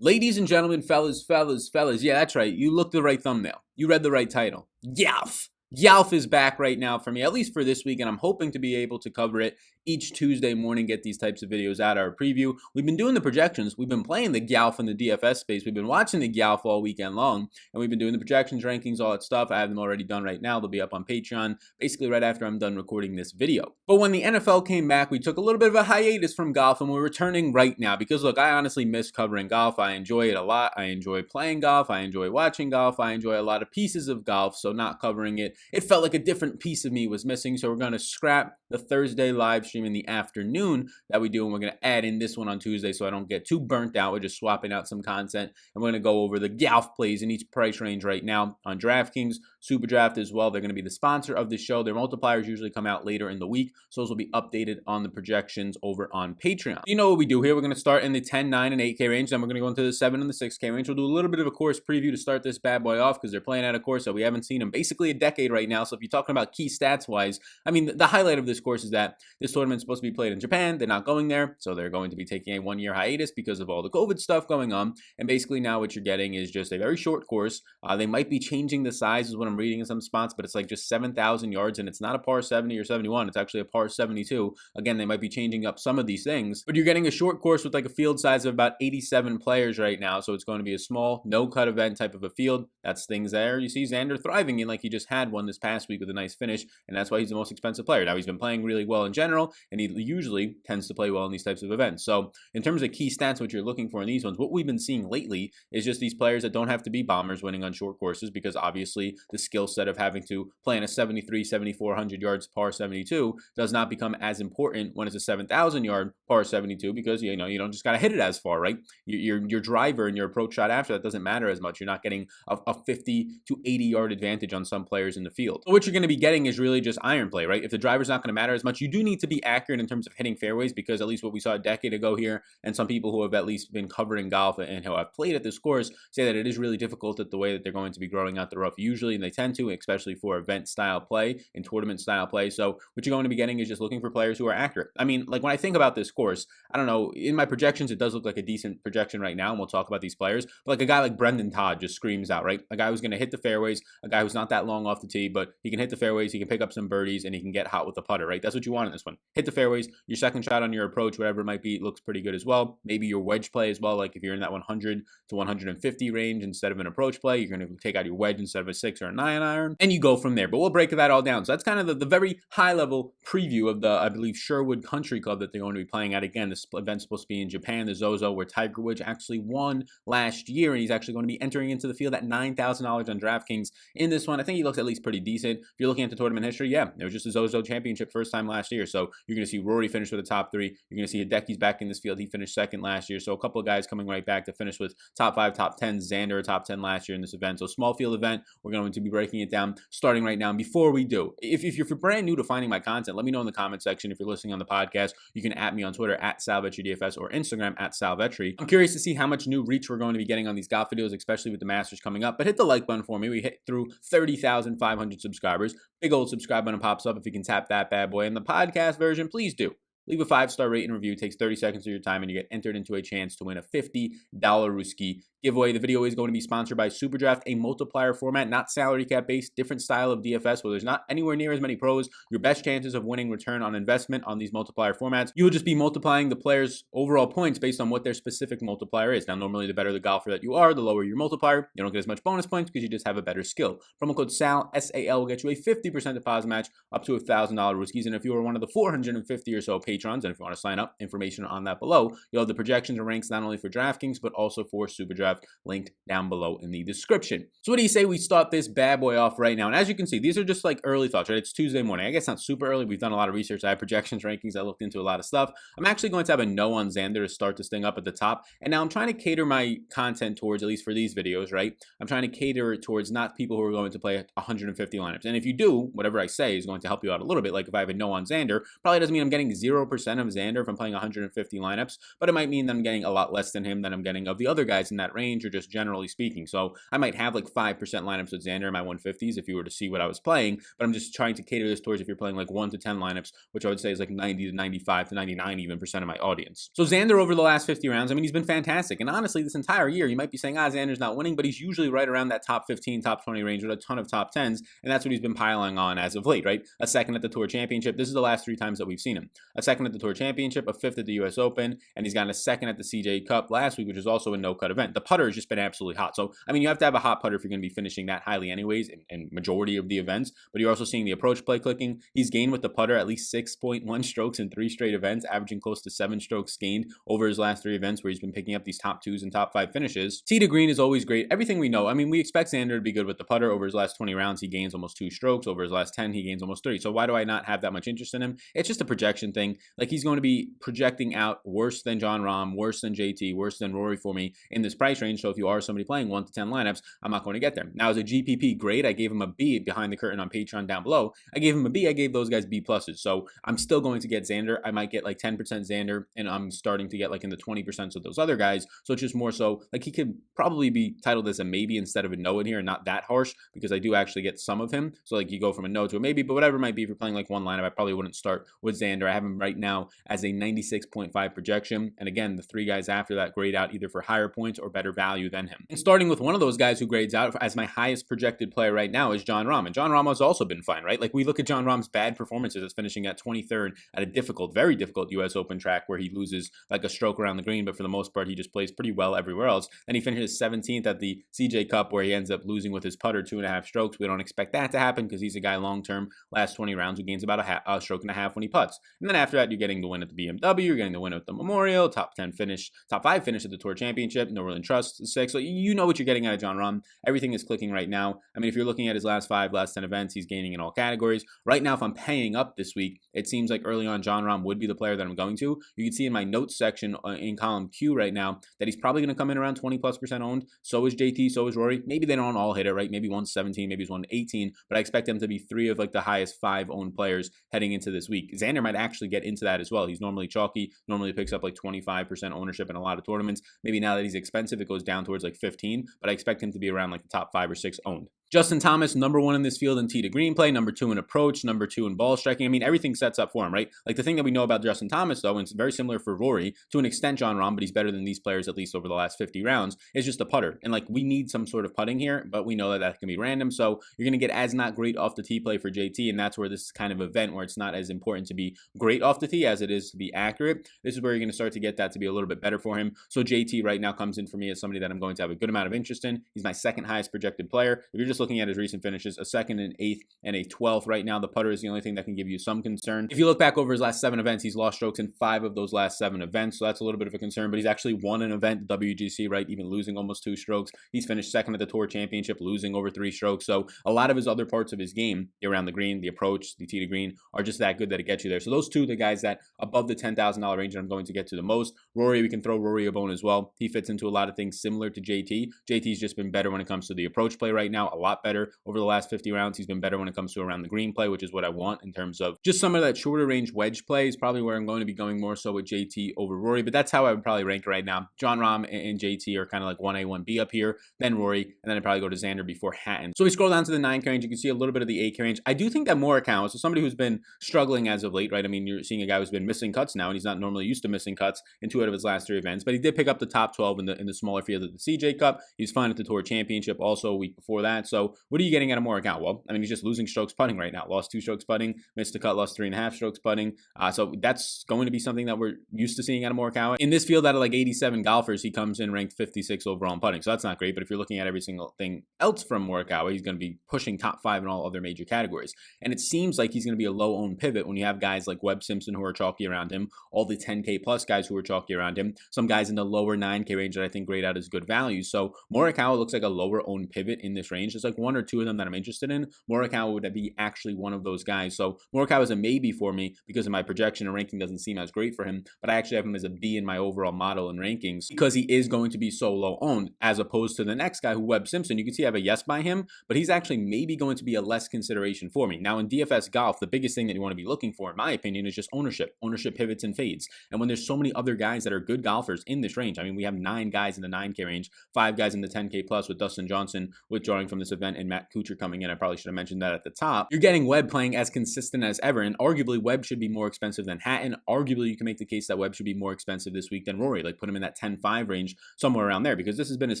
Ladies and gentlemen, fellas, yeah, that's right. You looked the right thumbnail. You read the right title. Golf. Golf is back right now for me, at least for this week, and I'm hoping to be able to cover it each Tuesday morning, get these types of videos out, our preview. We've been doing the projections. We've been playing the golf in the DFS space. We've been watching the golf all weekend long, and we've been doing the projections, rankings, all that stuff. I have them already done right now. They'll be up on Patreon, basically right after I'm done recording this video. But when the NFL came back, we took a little bit of a hiatus from golf, and we're returning right now because, look, I honestly miss covering golf. I enjoy it a lot. I enjoy playing golf. I enjoy watching golf. I enjoy a lot of pieces of golf, so not covering it, it felt like a different piece of me was missing. So we're going to scrap the Thursday live stream in the afternoon that we do, and we're going to add in this one on Tuesday so I don't get too burnt out. We're just swapping out some content, and we're going to go over the golf plays in each price range right now on DraftKings, SuperDraft as well. They're going to be the sponsor of the show. Their multipliers usually come out later in the week, so those will be updated on the projections over on Patreon. You know what we do here. We're going to start in the 10, 9, and 8K range, then we're going to go into the 7 and the 6K range. We'll do a little bit of a course preview to start this bad boy off because they're playing at a course that we haven't seen in basically a decade right now. So if you're talking about key stats wise, I mean, the highlight of this course is that this tournament's supposed to be played in Japan. They're not going there, so they're going to be taking a 1-year hiatus because of all the COVID stuff going on. And basically now what you're getting is just a very short course. They might be changing the size is what I'm reading in some spots, but it's like just 7,000 yards, and it's not a par 70 or 71. It's actually a par 72. Again, they might be changing up some of these things, but you're getting a short course with like a field size of about 87 players right now. So it's going to be a small, no-cut event type of a field. That's things there. You see Xander thriving in, like he just had one this past week with a nice finish, and that's why he's the most expensive player. Now, he's been playing really well in general, and he usually tends to play well in these types of events. So in terms of key stats, what you're looking for in these ones, what we've been seeing lately is just these players that don't have to be bombers winning on short courses, because obviously the skill set of having to play in a 73, 7,400 yards par 72 does not become as important when it's a 7,000 yard par 72, because you don't just got to hit it as far, right? Your driver and your approach shot after that doesn't matter as much. You're not getting a 50 to 80 yard advantage on some players in the field. So what you're going to be getting is really just iron play, right? If the driver's not going to matter as much, you do need to be accurate in terms of hitting fairways, because at least what we saw a decade ago here, and some people who have at least been covering golf and who have played at this course say that it is really difficult at the way that they're going to be growing out the rough usually, and they tend to, especially for event style play and tournament style play. So what you're going to be getting is just looking for players who are accurate. I mean, like when I think about this course, I don't know, in my projections, it does look like a decent projection right now, and we'll talk about these players, but like a guy like Brendan Todd just screams out, right? A guy who's going to hit the fairways, a guy who's not that long off the tee, but he can hit the fairways, he can pick up some birdies, and he can get hot with the putter, right? That's what you want in this one. Hit the fairways, your second shot on your approach, whatever it might be, looks pretty good as well. Maybe your wedge play as well, like if you're in that 100 to 150 range instead of an approach play, you're going to take out your wedge instead of a 6 or a 9 iron, and you go from there. But we'll break that all down. So that's kind of the very high level preview of the, I believe, Sherwood Country Club that they're going to be playing at. Again, this event's supposed to be in Japan, the ZOZO, where Tiger Woods actually won last year, and he's actually going to be entering into the field at $9,000 on DraftKings in this one. I think he looks at least pretty decent. If you're looking at the tournament history, yeah, it was just a ZOZO Championship first time last year. So you're going to see Rory finish with the top 3. You're going to see Hideki's back in this field. He finished second last year. So a couple of guys coming right back to finish with top 5, top 10. Xander, top 10 last year in this event. So small field event. We're going to be breaking it down starting right now. And before we do, if you're brand new to finding my content, let me know in the comment section. If you're listening on the podcast, you can @ me on Twitter at Sal Vetri DFS or Instagram at Sal Vetri. I'm curious to see how much new reach we're going to be getting on these golf videos, especially with the Masters coming up. But hit the like button for me. We hit through 30,500 subscribers. Big old subscribe button pops up if you can tap that bad boy. In the podcast version, please do. Leave a 5-star rate and review. It takes 30 seconds of your time, and you get entered into a chance to win a $50 Ruski giveaway. The video is going to be sponsored by SuperDraft, a multiplier format, not salary cap based, different style of DFS where there's not anywhere near as many pros. Your best chances of winning return on investment on these multiplier formats. You will just be multiplying the player's overall points based on what their specific multiplier is. Now, normally the better the golfer that you are, the lower your multiplier. You don't get as much bonus points because you just have a better skill. Promo code SAL, S-A-L, will get you a 50% deposit match up to $1,000 Ruskis. And if you are one of the 450 or so patrons, and if you want to sign up, information on that below, you'll have the projections and ranks not only for DraftKings, but also for SuperDraft, linked down below in the description. So what do you say we start this bad boy off right now? And as you can see, these are just like early thoughts, right? It's Tuesday morning. I guess not super early. We've done a lot of research. I have projections, rankings. I looked into a lot of stuff. I'm actually going to have a no on Xander to start this thing up at the top. And now I'm trying to cater my content towards, at least for these videos, right? I'm trying to cater it towards not people who are going to play 150 lineups. And if you do, whatever I say is going to help you out a little bit. Like if I have a no on Xander, probably doesn't mean I'm getting 0% of Xander if I'm playing 150 lineups, but it might mean that I'm getting a lot less than him than I'm getting of the other guys in that range or just generally speaking. So I might have like 5% lineups with Xander in my 150s if you were to see what I was playing, but I'm just trying to cater this towards if you're playing like 1 to 10 lineups, which I would say is like 90 to 95 to 99 even % of my audience. So Xander over the last 50 rounds, I mean, he's been fantastic. And honestly, this entire year, you might be saying, Xander's not winning, but he's usually right around that top 15, top 20 range with a ton of top 10s. And that's what he's been piling on as of late, right? A second at the Tour Championship. This is the last 3 times that we've seen him. A second at the Tour Championship, a 5th at the US Open, and he's gotten a second at the CJ Cup last week, which is also a no-cut event. The putter has just been absolutely hot. So, I mean, you have to have a hot putter if you're going to be finishing that highly anyways in majority of the events, but you're also seeing the approach play clicking. He's gained with the putter at least 6.1 strokes in 3 straight events, averaging close to 7 strokes gained over his last 3 events where he's been picking up these top 2s and top 5 finishes. Tee to green is always great. Everything we know. I mean, we expect Xander to be good with the putter. Over his last 20 rounds, he gains almost 2 strokes. Over his last 10, he gains almost 3. So why do I not have that much interest in him? It's just a projection thing. Like, he's going to be projecting out worse than Jon Rahm, worse than JT, worse than Rory for me in this price range. So if you are somebody playing 1 to 10 lineups, I'm not going to get there. Now, as a GPP grade, I gave him a B behind the curtain on Patreon down below. I gave him a B. I gave those guys B pluses. So I'm still going to get Xander. I might get like 10% Xander, and I'm starting to get like in the 20% of those other guys. So it's just more so like he could probably be titled as a maybe instead of a no in here, and not that harsh because I do actually get some of him. So like you go from a no to a maybe, but whatever it might be, if you're playing like one lineup, I probably wouldn't start with Xander. I have him right now as a 96.5 projection. And again, the 3 guys after that grade out either for higher points or better value than him. And starting with one of those guys who grades out as my highest projected player right now is Jon Rahm. And Jon Rahm has also been fine, right? Like we look at Jon Rahm's bad performances as finishing at 23rd at a difficult, very difficult US Open track where he loses like a stroke around the green, but for the most part, he just plays pretty well everywhere else. Then he finishes 17th at the CJ Cup where he ends up losing with his putter 2.5 strokes. We don't expect that to happen because he's a guy long-term, last 20 rounds, who gains about a stroke and a half when he putts. And then after that, you're getting the win at the BMW, you're getting the win at the Memorial, top 10 finish, top 5 finish at the Tour Championship, Northern Trust 6. So you know what you're getting out of Jon Rahm. Everything is clicking right now. I mean, if you're looking at his last 5, last 10 events, he's gaining in all categories. Right now, if I'm paying up this week, it seems like early on Jon Rahm would be the player that I'm going to. You can see in my notes section in column Q right now that he's probably going to come in around 20+% owned. So is JT, so is Rory. Maybe they don't all hit it, right? Maybe one's 17, maybe one's 18, but I expect them to be 3 of like the highest 5 owned players heading into this week. Xander might actually get into that as well. He's normally chalky, normally picks up like 25% ownership in a lot of tournaments. Maybe now that he's expensive, it goes down towards like 15, but I expect him to be around like the top 5 or 6 owned. Justin Thomas, number 1 in this field in tee to green play, number 2 in approach, number 2 in ball striking. I mean, everything sets up for him, right? Like the thing that we know about Justin Thomas, though, and it's very similar for Rory, to an extent Jon Rahm, but he's better than these players at least over the last 50 rounds, is just the putter. And like we need some sort of putting here, but we know that that can be random. So you're going to get as not great off the tee play for JT, and that's where this is kind of event where it's not as important to be great off the tee as it is to be accurate. This is where you're going to start to get that to be a little bit better for him. So JT right now comes in for me as somebody that I'm going to have a good amount of interest in. He's my second highest projected player. If you're just looking at his recent finish, a 2nd and 8th and a 12th right now. The putter is the only thing that can give you some concern. If you look back over his last 7 events, he's lost strokes in 5 of those last 7 events, so that's a little bit of a concern, but he's actually won an event, the WGC, right, even losing almost 2 strokes. He's finished 2nd at the Tour Championship, losing over 3 strokes, so a lot of his other parts of his game, around the green, the approach, the tee to green, are just that good that it gets you there. So those 2 are the guys that above the $10,000 range that I'm going to get to the most. Rory, we can throw Rory a bone as well. He fits into a lot of things similar to JT. JT's just been better when it comes to the approach play right now, a lot better over the last 50 rounds. He's been better when it comes to around the green play, which is what I want in terms of just some of that shorter range wedge play is probably where I'm going to be going more so with JT over Rory, but that's how I would probably rank right now. Jon Rahm and JT are kind of like 1A, 1B up here, then Rory, and then I'd probably go to Xander before Hatton. So we scroll down to the 9K range, you can see a little bit of the 8K range. I do think that Morikawa, so somebody who's been struggling as of late, right? I mean, you're seeing a guy who's been missing cuts now, and he's not normally used to missing cuts in 2 out of his last 3 events, but he did pick up the top 12 in the smaller field of the CJ Cup. He's fine at the Tour Championship also a week before that. So what are you getting out of Morikawa? Well, I mean, he's just losing strokes putting right now. Lost 2 strokes putting, missed a cut, lost 3.5 strokes putting. So that's going to be something that we're used to seeing out of Morikawa. In this field, out of like 87 golfers, he comes in ranked 56 overall in putting. So that's not great. But if you're looking at every single thing else from Morikawa, he's going to be pushing top 5 in all other major categories. And it seems like he's going to be a low owned pivot when you have guys like Webb Simpson who are chalky around him, all the 10K plus guys who are chalky around him, some guys in the lower 9K range that I think grade out as good value. So Morikawa looks like a lower owned pivot in this range as like one or two of them that I'm interested in, Morikawa would be actually one of those guys. So Morikawa is a maybe for me because of my projection and ranking doesn't seem as great for him, but I actually have him as a B in my overall model and rankings because he is going to be so low owned, as opposed to the next guy, who Webb Simpson. You can see I have a yes by him, but he's actually maybe going to be a less consideration for me. Now in DFS golf, the biggest thing that you want to be looking for, in my opinion, is just ownership pivots and fades. And when there's so many other guys that are good golfers in this range, I mean, we have 9 guys in the 9K range, 5 guys in the 10K plus, with Dustin Johnson withdrawing from this event and Matt Kuch coming in. I probably should have mentioned that at the top. You're getting Webb playing as consistent as ever, and arguably Webb should be more expensive than Hatton. Arguably, you can make the case that Webb should be more expensive this week than Rory, like put him in that 10-5 range, somewhere around there, because this has been his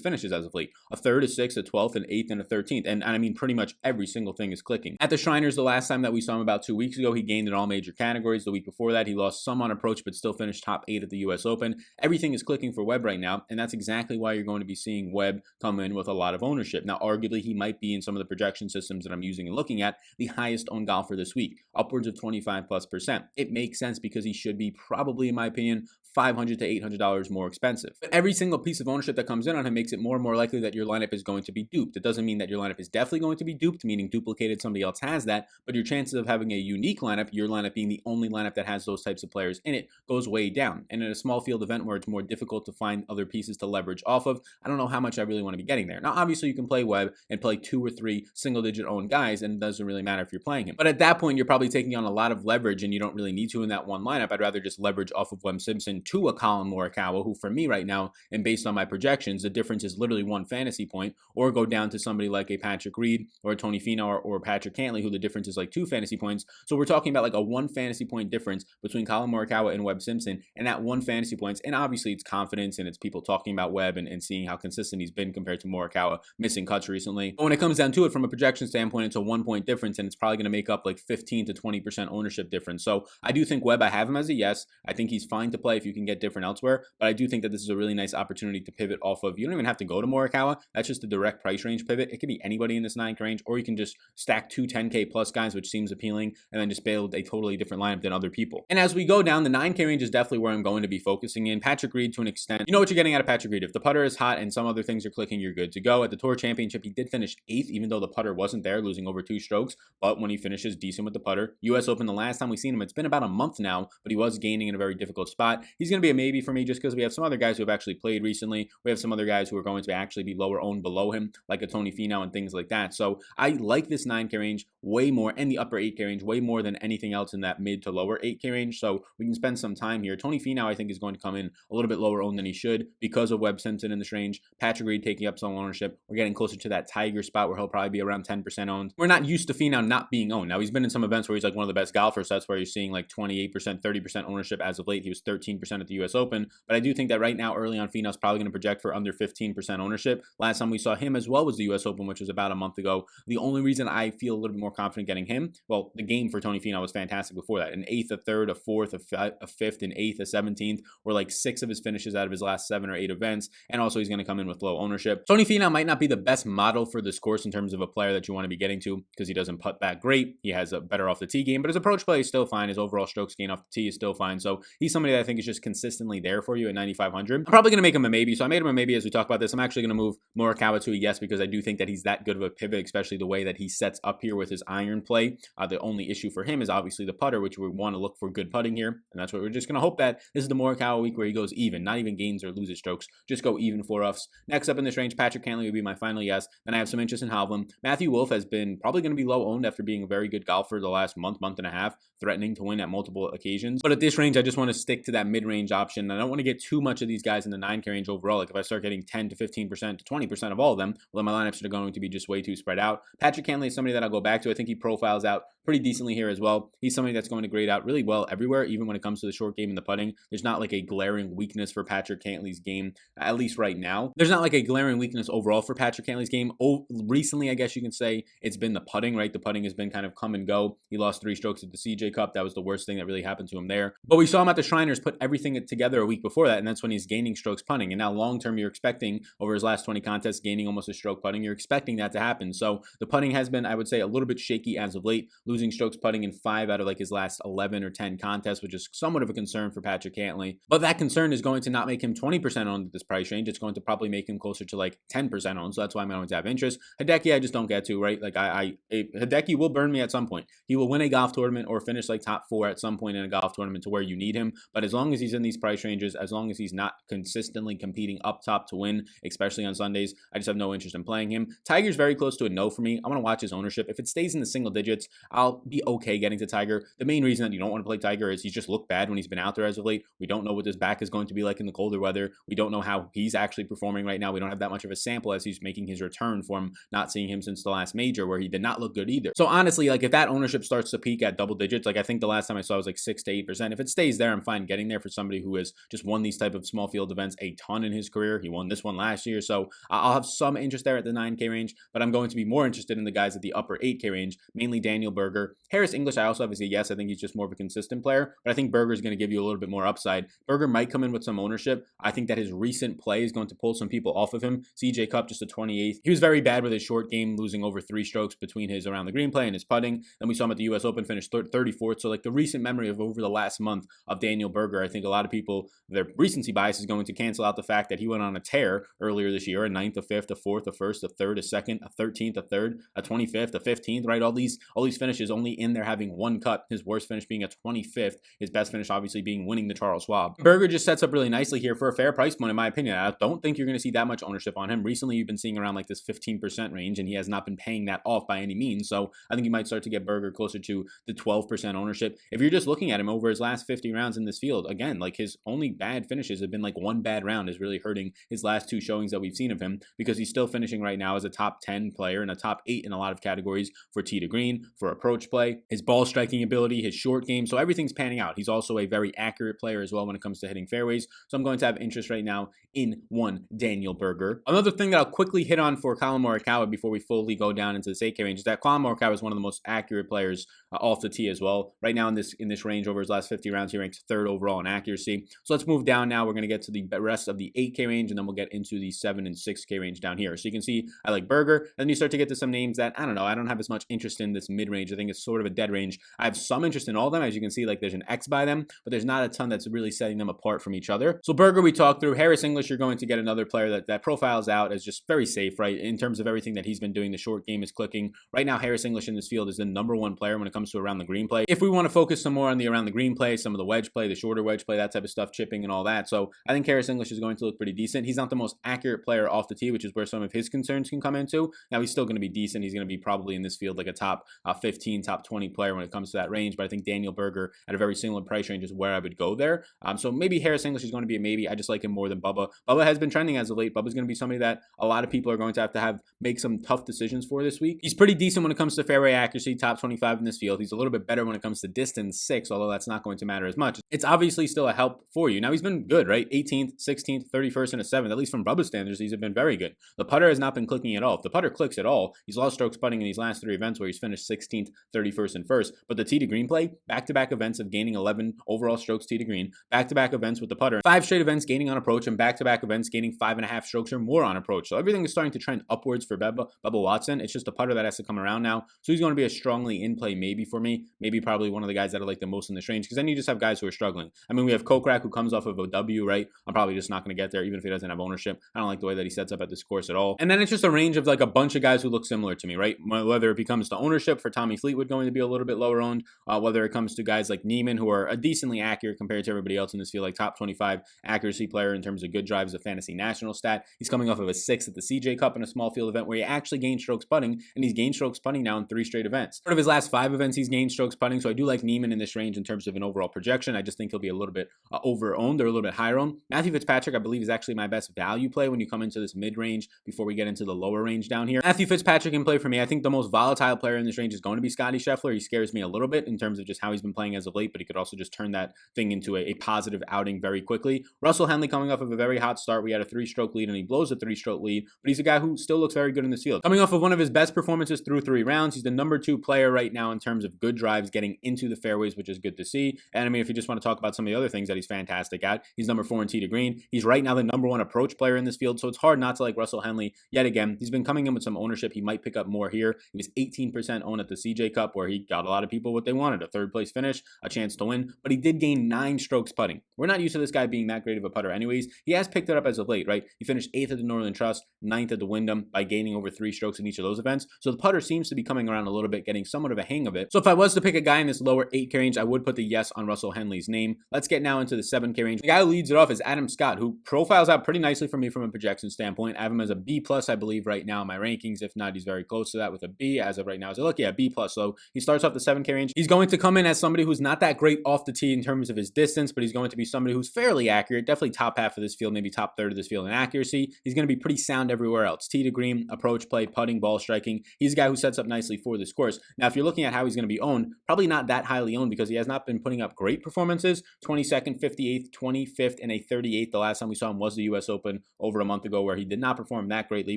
finishes as of late: a 3rd, a 6th, a 12th, an 8th, and a 13th. And I mean, pretty much every single thing is clicking. At the Shriners, the last time that we saw him about 2 weeks ago, he gained in all major categories. The week before that, he lost some on approach, but still finished top 8 at the US Open. Everything is clicking for Webb right now, and that's exactly why you're going to be seeing Webb come in with a lot of ownership. Now, arguably, he might be in some of the projection systems that I'm using and looking at the highest owned golfer this week, upwards of 25+%. It makes sense because he should be probably, in my opinion, $500 to $800 more expensive. But every single piece of ownership that comes in on him makes it more and more likely that your lineup is going to be duped. It doesn't mean that your lineup is definitely going to be duped, meaning duplicated, somebody else has that, but your chances of having a unique lineup, your lineup being the only lineup that has those types of players in it, goes way down. And in a small field event where it's more difficult to find other pieces to leverage off of, I don't know how much I really want to be getting there. Now, obviously, you can play Webb and play 2 or 3 single-digit owned guys, and it doesn't really matter if you're playing him. But at that point, you're probably taking on a lot of leverage, and you don't really need to in that one lineup. I'd rather just leverage off of Webb Simpson to a Colin Morikawa, who for me right now, and based on my projections, the difference is literally 1 fantasy point, or go down to somebody like a Patrick Reed or a Tony Finau or Patrick Hanley, who the difference is like 2 fantasy points. So we're talking about like a 1 fantasy point difference between Colin Morikawa and Webb Simpson, and that 1 fantasy points. And obviously it's confidence and it's people talking about Webb and seeing how consistent he's been compared to Morikawa missing cuts recently. But when it comes down to it, from a projection standpoint, it's a 1 point difference, and it's probably going to make up like 15 to 20% ownership difference. So I do think Webb, I have him as a yes. I think he's fine to play if you can get different elsewhere, but I do think that this is a really nice opportunity to pivot off of. You don't even have to go to Morikawa. That's just a direct price range pivot. It could be anybody in this 9K range, or you can just stack 2 10K plus guys, which seems appealing, and then just build a totally different lineup than other people. And as we go down, the 9K range is definitely where I'm going to be focusing in. Patrick Reed, to an extent, you know what you're getting out of Patrick Reed. If the putter is hot and some other things are clicking, you're good to go. At the Tour Championship, he did finish 8th, even though the putter wasn't there, losing over 2 strokes. But when he finishes decent with the putter, US Open, the last time we've seen him, it's been about a month now, but he was gaining in a very difficult spot. He's going to be a maybe for me just because we have some other guys who have actually played recently. We have some other guys who are going to actually be lower owned below him, like a Tony Finau and things like that. So I like this 9K range way more, and the upper 8K range way more than anything else in that mid to lower 8K range. So we can spend some time here. Tony Finau, I think, is going to come in a little bit lower owned than he should because of Webb Simpson in this range. Patrick Reed taking up some ownership. We're getting closer to that Tiger spot where he'll probably be around 10% owned. We're not used to Finau not being owned. Now, he's been in some events where he's like one of the best golfers. So that's where you're seeing like 28%, 30% ownership as of late. He was 13% at the US Open. But I do think that right now, early on, Finau's probably going to project for under 15% ownership. Last time we saw him as well was the US Open, which was about a month ago. The only reason I feel a little bit more confident getting him, well, the game for Tony Finau was fantastic before that. An 8th, a 3rd, a 4th, a 5th, an 8th, a 17th, were like 6 of his finishes out of his last 7 or 8 events. And also he's going to come in with low ownership. Tony Finau might not be the best model for this course in terms of a player that you want to be getting to because he doesn't putt back great. He has a better off the tee game, but his approach play is still fine. His overall strokes gain off the tee is still fine. So he's somebody that I think is just consistently there for you at 9,500. I'm probably going to make him a maybe. So I made him a maybe as we talk about this. I'm actually going to move Morikawa to a yes because I do think that he's that good of a pivot, especially the way that he sets up here with his iron play. The only issue for him is obviously the putter, which we want to look for good putting here. And that's what we're just going to hope that this is the Morikawa week where he goes even, not even gains or loses strokes, just go even for us. Next up in this range, Patrick Hanley would be my final yes. Then I have some interest in Hovland. Matthew Wolff has been probably going to be low owned after being a very good golfer the last month and a half, threatening to win at multiple occasions. But at this range, I just want to stick to that mid-range option. I don't want to get too much of these guys in the 9K range overall. Like if I start getting 10 to 15% to 20% of all of them, well, then my lineups are going to be just way too spread out. Patrick Hanley is somebody that I'll go back to. I think he profiles out pretty decently here as well. He's somebody that's going to grade out really well everywhere, even when it comes to the short game and the putting. There's not like a glaring weakness for Patrick Hanley's game, at least right now. There's not like a glaring weakness overall for Patrick Hanley's game. Recently, I guess you can say it's been the putting, right? The putting has been kind of come and go. He lost 3 strokes at the CJ Cup. That was the worst thing that really happened to him there. But we saw him at the Shriners put everything everything together a week before that, and that's when he's gaining strokes putting. And now long term, you're expecting over his last 20 contests gaining almost a stroke putting. You're expecting that to happen. So the putting has been, I would say, a little bit shaky as of late, losing strokes putting in 5 out of like his last 11 or 10 contests, which is somewhat of a concern for Patrick Hanley. But that concern is going to not make him 20% owned at this price range. It's going to probably make him closer to like 10% owned. So that's why I'm going to have interest. Hideki, I just don't get to, right? Like Hideki will burn me at some point. He will win a golf tournament or finish like top 4 at some point in a golf tournament to where you need him. But as long as he's in these price ranges, as long as he's not consistently competing up top to win, especially on Sundays, I just have no interest in playing him. Tiger's very close to a no for me. I want to watch his ownership. If it stays in the single digits, I'll be okay getting to Tiger. The main reason that you don't want to play Tiger is he's just looked bad when he's been out there as of late. We don't know what his back is going to be like in the colder weather. We don't know how he's actually performing right now. We don't have that much of a sample as he's making his return from not seeing him since the last major where he did not look good either. So honestly, like if that ownership starts to peak at double digits, like I think the last time I saw it was like 6 to 8%. If it stays there, I'm fine getting there for somebody who has just won these type of small field events a ton in his career. He won this one last year. So I'll have some interest there at the 9K range, but I'm going to be more interested in the guys at the upper 8K range, mainly Daniel Berger. Harris English, I also have as a yes. I think he's just more of a consistent player, but I think Berger is going to give you a little bit more upside. Berger might come in with some ownership. I think that his recent play is going to pull some people off of him. CJ Cup, just a 28th. He was very bad with his short game, losing over 3 strokes between his around the green play and his putting. Then we saw him at the US Open finish 34th. So like the recent memory of over the last month of Daniel Berger, I think a lot of people, their recency bias is going to cancel out the fact that he went on a tear earlier this year, a 9th, a 5th, a 4th, a 1st, a 3rd, a 2nd, a 13th, a 3rd, a 25th, a 15th, right? All these finishes only in there having one cut. His worst finish being a 25th. His best finish obviously being winning the Charles Schwab. Berger just sets up really nicely here for a fair price point, in my opinion. I don't think you're going to see that much ownership on him. Recently, you've been seeing around like this 15% range, and he has not been paying that off by any means. So I think you might start to get Berger closer to the 12% ownership. If you're just looking at him over his last 50 rounds in this field, again, like his only bad finishes have been like one bad round is really hurting his last 2 showings that we've seen of him, because he's still finishing right now as a top 10 player and a top 8 in a lot of categories for tee to green, for approach play, his ball striking ability, his short game. So everything's panning out. He's also a very accurate player as well when it comes to hitting fairways. So I'm going to have interest right now in one Daniel Berger. Another thing that I'll quickly hit on for Collin Morikawa before we fully go down into the 8K range is that Collin Morikawa is one of the most accurate players off the tee as well. Right now in this range over his last 50 rounds, he ranks 3rd overall in accuracy. So let's move down now. We're going to get to the rest of the 8K range, and then we'll get into the 7 and 6K range down here. So you can see I like Berger, and then you start to get to some names that, I don't know, I don't have as much interest in this mid-range. I think it's sort of a dead range. I have some interest in all of them. As you can see, like there's an X by them, but there's not a ton that's really setting them apart from each other. So Berger we talked through. Harris English, you're going to get another player that profiles out as just very safe, right? In terms of everything that he's been doing, the short game is clicking. Right now, Harris English in this field is the #1 player when it comes to around the green play. If we want to focus some more on the around the green play, some of the wedge play, the shorter wedge play, that type of stuff, chipping and all that. So I think Harris English is going to look pretty decent. He's not the most accurate player off the tee, which is where some of his concerns can come into. Now he's still going to be decent. He's going to be probably in this field like a top 15, top 20 player when it comes to that range. But I think Daniel Berger at a very similar price range is where I would go there. So maybe Harris English is going to be a maybe. I just like him more than Bubba. Bubba has been trending as of late. Bubba's going to be somebody that a lot of people are going to have make some tough decisions for this week. He's pretty decent when it comes to fairway accuracy, top 25 in this field. He's a little bit better when it comes to distance, 6, although that's not going to matter as much. It's obviously still a help for you. Now he's been good, right? 18th, 16th, 31st, and a 7th. At least from Bubba's standards, these have been very good. The putter has not been clicking at all. If the putter clicks at all, he's lost strokes putting in these last 3 events where he's finished 16th, 31st, and 1st. But the tee to green play, back-to-back events of gaining 11 overall strokes tee to green, back-to-back events with the putter, 5 straight events gaining on approach, and back-to-back events gaining 5.5 strokes or more on approach. So everything is starting to trend upwards for Bubba Watson. It's just a putter that has to come around now. So he's going to be a strongly in play maybe for me. Maybe probably one of the guys that I like the most in this range, because then you just have guys who are struggling. I mean, we have Kokrak who comes off of a W, right? I'm probably just not going to get there, even if he doesn't have ownership. I don't like the way that he sets up at this course at all. And then it's just a range of like a bunch of guys who look similar to me, right? Whether it becomes to ownership for Tommy Fleetwood going to be a little bit lower owned, whether it comes to guys like Neiman who are a decently accurate compared to everybody else in this field, like top 25 accuracy player in terms of good drives, a fantasy national stat. He's coming off of a 6th at the CJ Cup in a small field event where he actually gained strokes putting, and he's gained strokes putting now in 3 straight events. Out of his last 5 events, he's gained strokes putting, so I do like Neiman in this range in terms of an overall projection. I just think he'll be a little bit over-owned or a little bit higher owned. Matthew Fitzpatrick, I believe, is actually my best value play when you come into this mid-range before we get into the lower range down here. Matthew Fitzpatrick can play for me. I think the most volatile player in this range is going to be Scottie Scheffler. He scares me a little bit in terms of just how he's been playing as of late, but he could also just turn that thing into a positive outing very quickly. Russell Henley coming off of a very hot start. We had a 3-stroke lead, and he blows a 3-stroke lead, but he's a guy who still looks very good in this field. Coming off of one of his best performances through 3 rounds, he's the #2 player right now in terms of good drives getting into the fairways, which is good to see. And I mean, if you just want to talk about some of the other other things that he's fantastic at. He's number 4 in tee to green. He's right now the number 1 approach player in this field, so it's hard not to like Russell Henley yet again. He's been coming in with some ownership. He might pick up more here. He was 18% owned at the CJ Cup, where he got a lot of people what they wanted, a third place finish, a chance to win, but he did gain 9 strokes putting. We're not used to this guy being that great of a putter anyways. He has picked it up as of late, right? He finished 8th at the Northern Trust, 9th at the Wyndham by gaining over 3 strokes in each of those events. So the putter seems to be coming around a little bit, getting somewhat of a hang of it. So if I was to pick a guy in this lower 8K range, I would put the yes on Russell Henley's name. Let's get now into the 7K range. The guy who leads it off is Adam Scott, who profiles out pretty nicely for me from a projection standpoint. I have him as a B+, I believe, right now in my rankings. If not, he's very close to that with a B as of right now. As I look, yeah, B+. So he starts off the 7K range. He's going to come in as somebody who's not that great off the tee in terms of his distance, but he's going to be somebody who's fairly accurate, definitely top half of this field, maybe top third of this field in accuracy. He's going to be pretty sound everywhere else. Tee to green, approach play, putting, ball striking. He's a guy who sets up nicely for this course. Now, if you're looking at how he's going to be owned, probably not that highly owned because he has not been putting up great performances. 22nd, 58th, 25th, and a 38th. The last time we saw him was the US Open over a month ago, where he did not perform that greatly,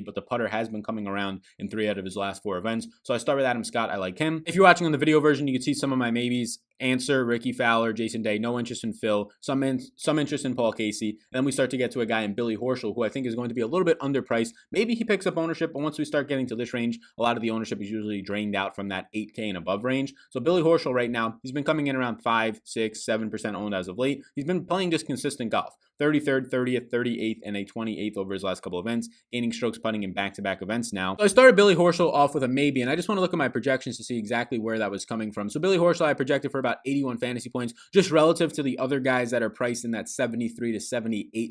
but the putter has been coming around in 3 out of his last 4 events. So I start with Adam Scott. I like him. If you're watching on the video version, you can see some of my maybes. Answer, Ricky Fowler, Jason Day, no interest in Phil, some interest in Paul Casey. And then we start to get to a guy in Billy Horschel, who I think is going to be a little bit underpriced. Maybe he picks up ownership, but once we start getting to this range, a lot of the ownership is usually drained out from that 8K and above range. So Billy Horschel right now, he's been coming in around 5, 6, 7% owned as of late. He's been playing just consistent golf. 33rd, 30th, 38th, and a 28th over his last couple events, gaining strokes putting in back-to-back events now. So I started Billy Horschel off with a maybe, and I just want to look at my projections to see exactly where that was coming from. So Billy Horschel, I projected for about 81 fantasy points, just relative to the other guys that are priced in that $7,300 to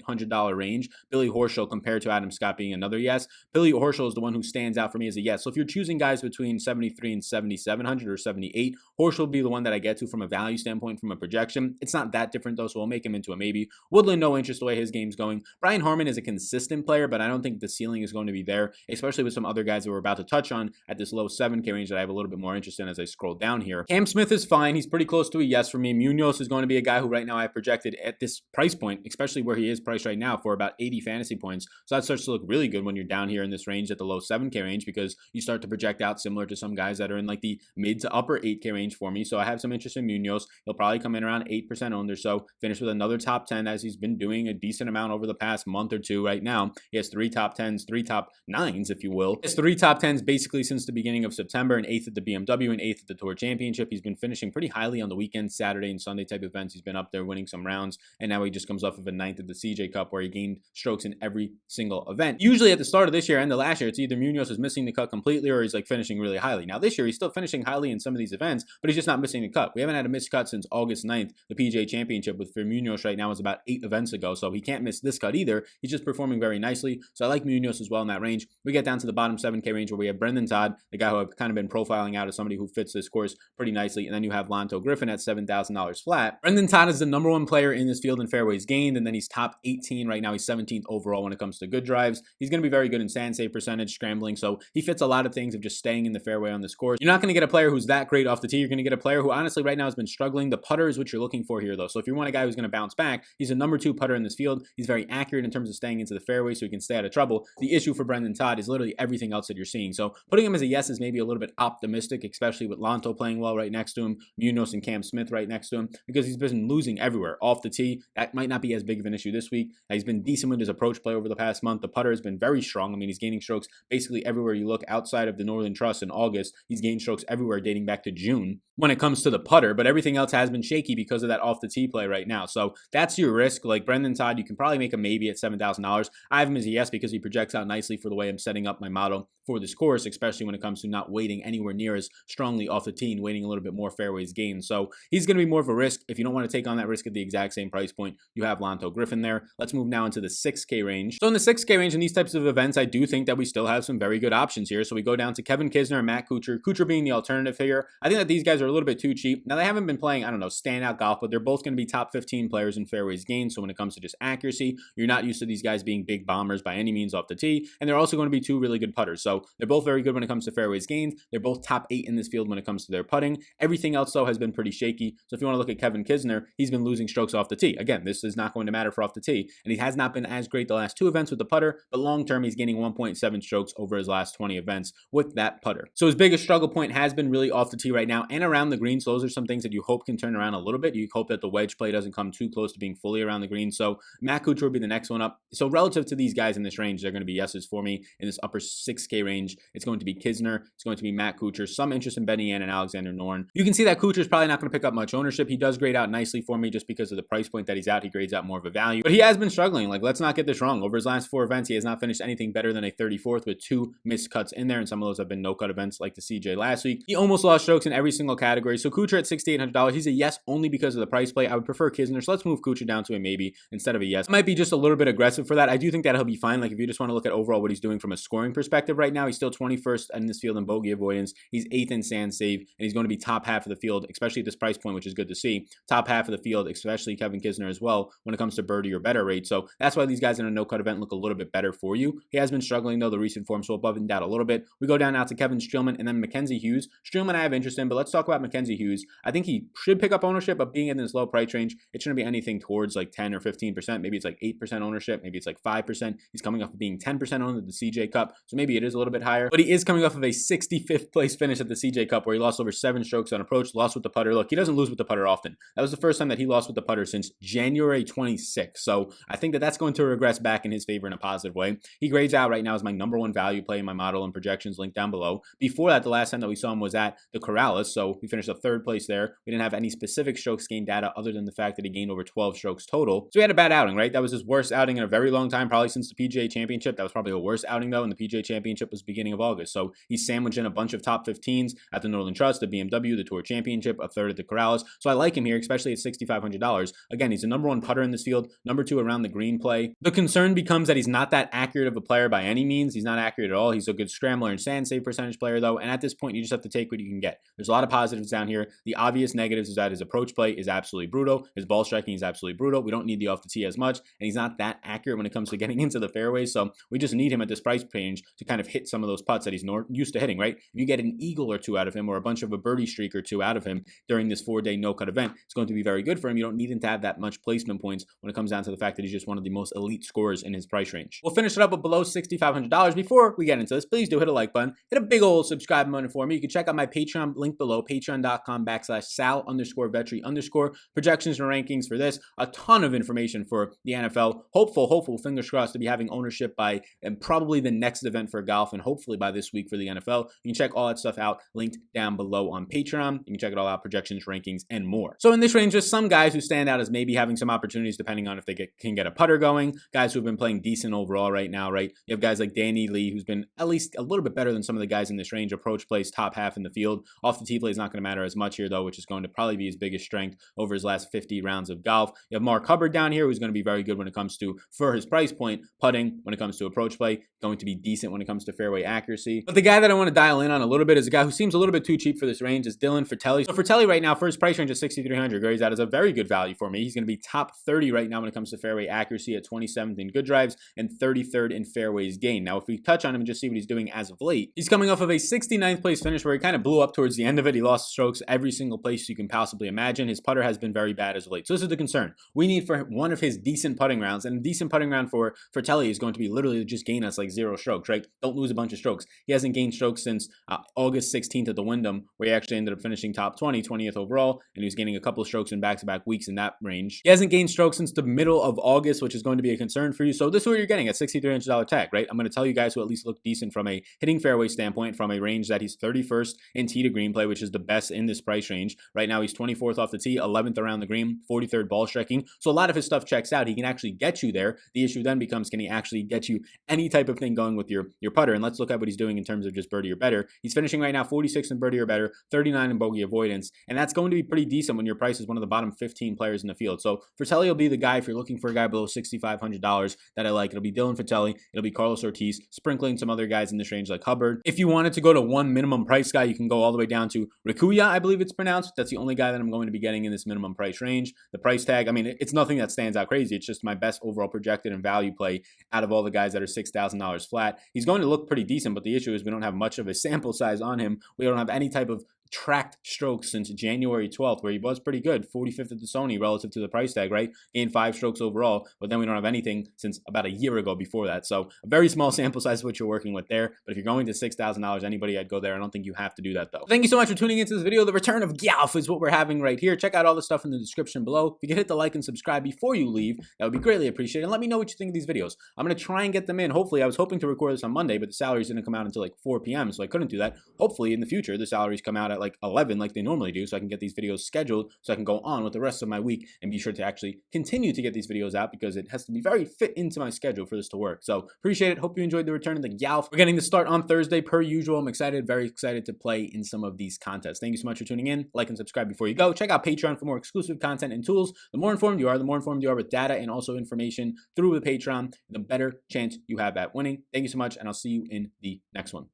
$7,800 range. Billy Horschel compared to Adam Scott being another yes. Billy Horschel is the one who stands out for me as a yes. So if you're choosing guys between 73 and 7,700 or 78, Horschel will be the one that I get to from a value standpoint, from a projection. It's not that different though, so we'll make him into a maybe. Woodland, no interest the way his game's going. Brian Harman is a consistent player, but I don't think the ceiling is going to be there, especially with some other guys that we're about to touch on at this low 7K range that I have a little bit more interest in as I scroll down here. Cam Smith is fine. He's pretty close to a yes for me. Munoz is going to be a guy who right now I projected at this price point, especially where he is priced right now, for about 80 fantasy points. So that starts to look really good when you're down here in this range at the low 7K range, because you start to project out similar to some guys that are in like the mid to upper 8K range for me. So I have some interest in Munoz. He'll probably come in around 8% owned or so, finish with another top 10 as he's been doing a decent amount over the past month or two right now. He has 3 top 10s, 3 top 9s, if you will. He has 3 top 10s basically since the beginning of September, and 8th at the BMW and 8th at the Tour Championship. He's been finishing pretty highly on the weekend, Saturday and Sunday type events. He's been up there winning some rounds, and now he just comes off of a 9th at the CJ Cup where he gained strokes in every single event. Usually at the start of this year and the last year, it's either Munoz is missing the cut completely or he's like finishing really highly. Now this year, he's still finishing highly in some of these events, but he's just not missing the cut. We haven't had a missed cut since August 9th. The PGA Championship with Munoz right now is about 8 events ago, so he can't miss this cut either. He's just performing very nicely. So I like Munoz as well in that range. We get down to the bottom 7K range where we have Brendan Todd, the guy who I've kind of been profiling out as somebody who fits this course pretty nicely. And then you have Lanto Griffin at $7,000 flat. Brendan Todd is the number 1 player in this field in fairways gained, and then he's top 18 right now. He's 17th overall when it comes to good drives. He's going to be very good in sand save percentage, scrambling. So he fits a lot of things of just staying in the fairway on this course. You're not going to get a player who's that great off the tee. You're going to get a player who honestly right now has been struggling. The putter is what you're looking for here though. So if you want a guy who's going to bounce back, he's a number 2 putter in this field. He's very accurate in terms of staying into the fairway so he can stay out of trouble. The issue for Brendan Todd is literally everything else that you're seeing. So putting him as a yes is maybe a little bit optimistic, especially with Lanto playing well right next to him, Munoz and Cam Smith right next to him, because he's been losing everywhere off the tee. That might not be as big of an issue this week. He's been decent with his approach play over the past month. The putter has been very strong. I mean, he's gaining strokes basically everywhere you look outside of the Northern Trust in August. He's gained strokes everywhere dating back to June when it comes to the putter, but everything else has been shaky because of that off the tee play right now. So that's your risk. Like Brendan Todd, you can probably make a maybe at $7,000. I have him as a yes because he projects out nicely for the way I'm setting up my model for this course, especially when it comes to not waiting anywhere near as strongly off the tee and waiting a little bit more fairways gained. So he's going to be more of a risk. If you don't want to take on that risk at the exact same price point, you have Lanto Griffin there. Let's move now into the 6K range. So in the 6K range in these types of events, I do think that we still have some very good options here. So we go down to Kevin Kisner and Matt Kuchar. Kuchar being the alternative here. I think that these guys are a little bit too cheap. Now they haven't been playing, I don't know, standout golf, but they're both going to be top 15 players in fairways gained. So when it comes to just accuracy, you're not used to these guys being big bombers by any means off the tee. And they're also going to be 2 really good putters. So they're both very good when it comes to fairways gained. They're both top 8 in this field when it comes to their putting. Everything else though has been been pretty shaky. So if you want to look at Kevin Kisner, he's been losing strokes off the tee. Again, this is not going to matter for off the tee. And he has not been as great the last 2 events with the putter, but long term, he's gaining 1.7 strokes over his last 20 events with that putter. So his biggest struggle point has been really off the tee right now and around the green. So those are some things that you hope can turn around a little bit. You hope that the wedge play doesn't come too close to being fully around the green. So Matt Kuch will be the next one up. So relative to these guys in this range, they're going to be yeses for me in this upper 6K range. It's going to be Kisner. It's going to be Matt Kuchar. Some interest in Benny Yan and Alexander Norn. You can see that Kuchar's probably not going to pick up much ownership. He does grade out nicely for me just because of the price point that he's at. He grades out more of a value, but he has been struggling. Like, let's not get this wrong. Over his last 4 events, he has not finished anything better than a 34th with 2 missed cuts in there, and some of those have been no-cut events like the CJ last week. He almost lost strokes in every single category. So Kuchar at $6,800, he's a yes only because of the price play. I would prefer Kisner, so let's move Kuchar down to a maybe instead of a yes. Might be just a little bit aggressive for that. I do think that he'll be fine. Like, if you just want to look at overall what he's doing from a scoring perspective right now, he's still 21st in this field in bogey avoidance. He's 8th in sand save, and he's going to be top half of the field, especially at this price point, which is good to see. Top half of the field, especially Kevin Kisner as well, when it comes to birdie or better rate. So that's why these guys in a no-cut event look a little bit better for you. He has been struggling, though, the recent form, so above and down a little bit. We go down now to Kevin Streelman and then Mckenzie Hughes. Streelman I have interest in, but let's talk about Mckenzie Hughes. I think he should pick up ownership, but being in this low price range, it shouldn't be anything towards like 10 or 15%. Maybe it's like 8% ownership. Maybe it's like 5%. He's coming off of being 10% owned at the CJ Cup, so maybe it is a little bit higher. But he is coming off of a 65th place finish at the CJ Cup where he lost over 7 strokes on approach, lost with the putter. Look, he doesn't lose with the putter often. That was the first time that he lost with the putter since January 26th. So I think that that's going to regress back in his favor in a positive way. He grades out right now as my #1 value play in my model and projections linked down below. Before that, the last time that we saw him was at the Corrales, so we finished up 3rd place there. We didn't have any specific strokes gained data other than the fact that he gained over 12 strokes total. So he had a bad outing, right? That was his worst outing in a very long time, probably since the PGA Championship. That was probably the worst outing, though, and the PGA Championship was beginning of August. So he's sandwiching a bunch of top 15s at the Northern Trust, the BMW, the Tour Championship, a 3rd at the Corrales. So I like him here, especially at $6,500. Again, he's the #1 putter in this field, #2 around the green play. The concern becomes that he's not that accurate of a player by any means. He's not accurate at all. He's a good scrambler and sand save percentage player, though, and at this point, you just have to take what you can get. There's a lot of positives down here. The obvious negatives is that his approach play is absolutely brutal. His ball striking is absolutely brutal. We don't need the off the tee as much, and he's not that accurate when it comes to getting into the fairways, so we just need him at this price range to kind of hit some of those putts that he's used to hitting, right? If you get an eagle or 2 out of him or a bunch of a birdie streak or 2 out of him during this 4-day no-cut event, it's going to be very good for him. You don't need him to have that much placement points when it comes down to the fact that he's just one of the most elite scorers in his price range. We'll finish it up with below $6,500. Before we get into this, please do hit a like button, hit a big old subscribe button for me. You can check out my Patreon link below, patreon.com/Sal_Vetri_ projections and rankings for this. A ton of information for the NFL. Hopeful, fingers crossed, to be having ownership by and probably the next event for golf and hopefully by this week for the NFL. You can check all that stuff out linked down below on Patreon. You can check it all out, projections, rankings, and more. So in this range, just some guys who stand out as maybe having some opportunities depending on if they can get a putter going. Guys who have been playing decent overall right now, right? You have guys like Danny Lee, who's been at least a little bit better than some of the guys in this range. Approach plays top half in the field. Off the tee play is not going to matter as much here, though, which is going to probably be his biggest strength over his last 50 rounds of golf. You have Mark Hubbard down here, who's going to be very good when it comes to, for his price point, putting when it comes to approach play, going to be decent when it comes to fairway accuracy. But the guy that I want to dial in on a little bit is a guy who seems a little bit too cheap for this range is Dylan Fratelli. So Fratelli right now, for his price range of $6,300, grades out as a very good value for me. He's going to be top 30 right now when it comes to fairway accuracy at 27th in good drives and 33rd in fairways gained. Now, if we touch on him and just see what he's doing as of late, he's coming off of a 69th place finish where he kind of blew up towards the end of it. He lost strokes every single place you can possibly imagine. His putter has been very bad as of late. So this is the concern. We need for one of his decent putting rounds, and a decent putting round for Fratelli is going to be literally just gain us like 0 strokes, right? Don't lose a bunch of strokes. He hasn't gained strokes since August 16th at the Wyndham, where he actually ended up finishing top 20, 20th overall, and he was gaining a couple of strokes in back-to-back weeks in that range. He hasn't gained strokes since the middle of August, which is going to be a concern for you. So this is what you're getting at $6,300 tag, right? I'm going to tell you guys who at least look decent from a hitting fairway standpoint, from a range that he's 31st in tee to green play, which is the best in this price range. Right now, he's 24th off the tee, 11th around the green, 43rd ball striking. So a lot of his stuff checks out. He can actually get you there. The issue then becomes, can he actually get you any type of thing going with your putter? And let's look at what he's doing in terms of just birdie or better. He's finishing right now 46th in birdie or better, 39 in bogey avoidance, and that's going to be pretty decent when your price is one of the bottom 15 players in the field. So Fratelli will be the guy if you're looking for a guy below $6,500 that I like. It'll be Dylan Fratelli, it'll be Carlos Ortiz, sprinkling some other guys in this range like Hubbard. If you wanted to go to one minimum price guy, you can go all the way down to Rikuya, I believe it's pronounced. That's the only guy that I'm going to be getting in this minimum price range. The price tag, I mean, it's nothing that stands out crazy. It's just my best overall projected and value play out of all the guys that are $6,000 flat. He's going to look pretty decent, but the issue is we don't have much of a sample size on him. We don't have any type of tracked strokes since January 12th, where he was pretty good, 45th at the Sony relative to the price tag, right? Gained 5 strokes overall, but then we don't have anything since about a year ago before that. So a very small sample size of what you're working with there. But if you're going to $6,000, anybody, I'd go there. I don't think you have to do that though. Thank you so much for tuning into this video. The return of Golf is what we're having right here. Check out all the stuff in the description below. If you could hit the like and subscribe before you leave, that would be greatly appreciated. And let me know what you think of these videos. I'm going to try and get them in. Hopefully, I was hoping to record this on Monday, but the salaries didn't come out until like 4 p.m., so I couldn't do that. Hopefully, in the future, the salaries come out at like 11 like they normally do, so I can get these videos scheduled so I can go on with the rest of my week and be sure to actually continue to get these videos out because it has to be very fit into my schedule for this to work. So appreciate it. Hope you enjoyed the return of the Golf. We're getting to start on Thursday per usual. I'm excited, very excited to play in some of these contests. Thank you so much for tuning in. Like and subscribe before you go. Check out Patreon for more exclusive content and tools. The more informed you are, the more informed you are with data and also information through the Patreon, the better chance you have at winning. Thank you so much, and I'll see you in the next one.